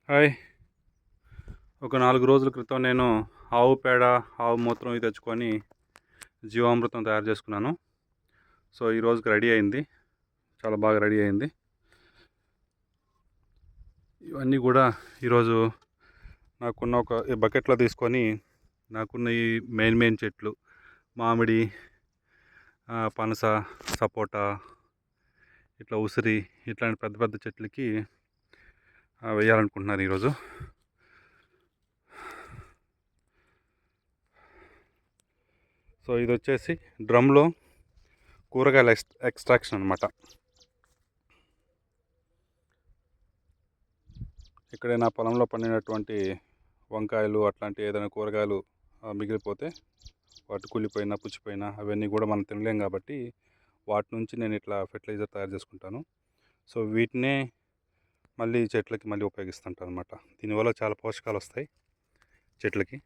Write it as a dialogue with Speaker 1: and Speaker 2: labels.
Speaker 1: Hi. ఒక 4 రోజుల క్రితం నేను ఆవు పేడ, ఆవు మూత్రం ఇవి తెచ్చుకొని జీవామృతం తయారు చేసుకున్నాను. సో, ఈ రోజుకి రెడీ అయింది. చాలా బాగా రెడీ అయింది. ఇవన్నీ కూడా ఈరోజు నాకున్న ఒక బకెట్లో తీసుకొని నాకున్న ఈ మెయిన్ చెట్లు మామిడి, పనస, సపోటా, ఇట్లా ఉసిరి ఇట్లాంటి పెద్ద పెద్ద చెట్లకి వేయాలనుకుంటున్నాను ఈరోజు. సో, ఇది వచ్చేసి డ్రమ్లో కూరగాయల ఎక్స్ట్రాక్షన్ అనమాట. ఇక్కడే నా పొలంలో పండినటువంటి వంకాయలు అట్లాంటి ఏదైనా కూరగాయలు మిగిలిపోతే వాటి కుళ్ళిపోయినా పుచ్చిపోయినా అవన్నీ కూడా మనం తినలేం కాబట్టి వాటి నుంచి నేను ఇట్లా ఫెర్టిలైజర్ తయారు చేసుకుంటాను. సో, వీటినే మళ్ళీ చెట్లకి మళ్ళీ ఉపయోగిస్తుంటాను అనమాట. దీనివల్ల చాలా పోషకాలు వస్తాయి చెట్లకి.